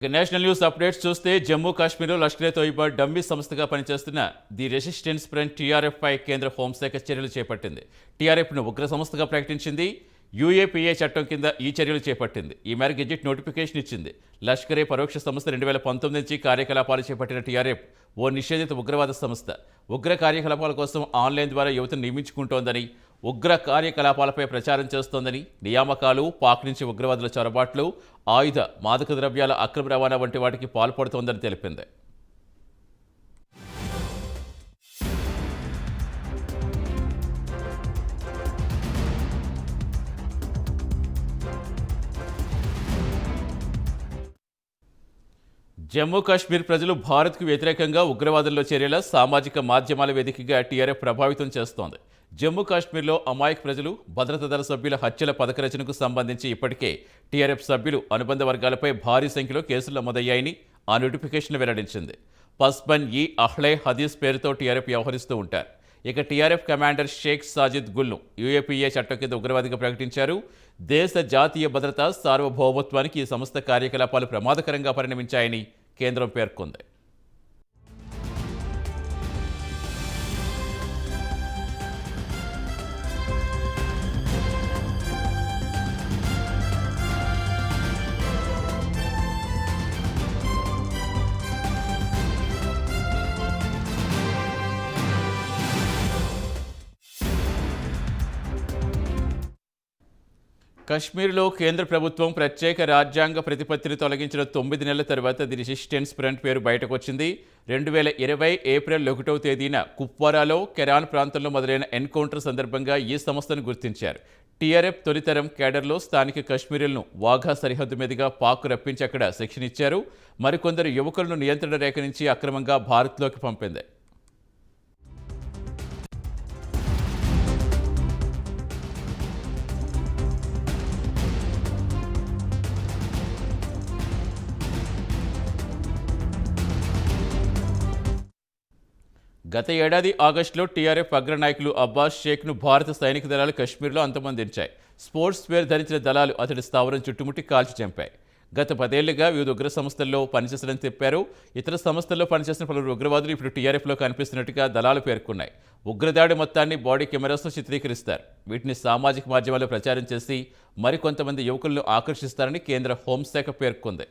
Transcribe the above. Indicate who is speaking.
Speaker 1: National news updates చూస్తే జమ్మూ కాశ్మీర్లో లష్కర్-ఏ-తోయిబా dummy సంస్థగా పనిచేస్తున్న ది రెసిస్టెన్స్ ఫ్రంట్ టీఆర్ఎఫ్ పై కేంద్ర హోంశాఖ చర్యలు చేపట్టింది. టీఆర్ఎఫ్ను ఉగ్ర సంస్థగా ప్రకటించింది. యూఏపీఏ చట్టం కింద ఈ చర్యలు చేపట్టింది. ఈ మేరకు గెజిట్ నోటిఫికేషన్ ఇచ్చింది. లష్కరే పరోక్ష సంస్థ 2019 నుంచి కార్యకలాపాలు చేపట్టిన టీఆర్ఎఫ్ ఓ నిషేధిత ఉగ్రవాద సంస్థ. ఉగ్ర కార్యకలాపాల కోసం ఆన్లైన్ ద్వారా యువతను నియమించుకుంటోందని, ఉగ్ర కార్యకలాపాలపై ప్రచారం చేస్తోందని, నియామకాలు, పాక్ నుంచి ఉగ్రవాదుల చొరబాట్లు, ఆయుధ మాదక ద్రవ్యాల అక్రమ రవాణా వంటి వాటికి పాల్పడుతోందని తెలిపింది. జమ్మూ కాశ్మీర్ ప్రజలు భారత్కు వ్యతిరేకంగా ఉగ్రవాదంలో చేరేలా సామాజిక మాధ్యమాల వేదికగా టీఆర్ఎఫ్ ప్రభావితం చేస్తోంది. జమ్మూ కాశ్మీర్లో అమాయక ప్రజలు, భద్రతా దళ సభ్యుల హత్యల పథకరచనకు సంబంధించి ఇప్పటికే టీఆర్ఎఫ్ సభ్యులు, అనుబంధ వర్గాలపై భారీ సంఖ్యలో కేసులు నమోదయ్యాయని ఆ నోటిఫికేషన్ వెల్లడించింది. పస్బన్-ఇ-అహ్లే హదీస్ పేరుతో టీఆర్ఎఫ్ వ్యవహరిస్తూ ఉంటారు. ఇక టీఆర్ఎఫ్ కమాండర్ షేక్ సాజిద్ గుల్ను యూఏపీఏ చట్టం కింద ఉగ్రవాదిగా ప్రకటించారు. దేశ జాతీయ భద్రత, సార్వభౌమత్వానికి ఈ సంస్థ కార్యకలాపాలు ప్రమాదకరంగా పరిణమించాయని కేంద్రం పేర్కొంది. కశ్మీర్లో కేంద్ర ప్రభుత్వం ప్రత్యేక రాజ్యాంగ ప్రతిపత్తిని తొలగించిన 9 నెలల తర్వాత ది రెసిస్టెన్స్ ఫ్రంట్ పేరు బయటకు వచ్చింది. 2020 ఏప్రిల్ 1వ తేదీన కుప్వారాలో కెరాన్ ప్రాంతంలో మొదలైన ఎన్కౌంటర్ సందర్భంగా ఈ సంస్థను గుర్తించారు. టీఆర్ఎఫ్ తొలితరం కేడర్లో స్థానిక కశ్మీరులను వాఘా సరిహద్దు మీదుగా పాక్ రప్పించి అక్కడ శిక్షణ ఇచ్చారు. మరికొందరు యువకులను నియంత్రణ రేఖ నుంచి అక్రమంగా భారత్లోకి పంపింది. గత ఏడాది ఆగస్టులో టీఆర్ఎఫ్ అగ్రనాయకులు అబ్బాస్ షేక్ను భారత సైనిక దళాలు కశ్మీర్లో అంతమొందించాయి. స్పోర్ట్స్ వేర్ ధరించిన దళాలు అతడి స్థావరం చుట్టుముట్టి కాల్చి చంపాయి. గత 10 ఏళ్లుగా వివిధ ఉగ్ర సంస్థల్లో పనిచేస్తారని చెప్పారు. ఇతర సంస్థల్లో పనిచేసిన పలువురు ఉగ్రవాదులు ఇప్పుడు టీఆర్ఎఫ్లో కనిపిస్తున్నట్టుగా దళాలు పేర్కొన్నాయి. ఉగ్రదాడి మొత్తాన్ని బాడీ కెమెరాస్తో చిత్రీకరిస్తారు. వీటిని సామాజిక మాధ్యమాల్లో ప్రచారం చేసి మరికొంతమంది యువకులను ఆకర్షిస్తారని కేంద్ర హోంశాఖ పేర్కొంది.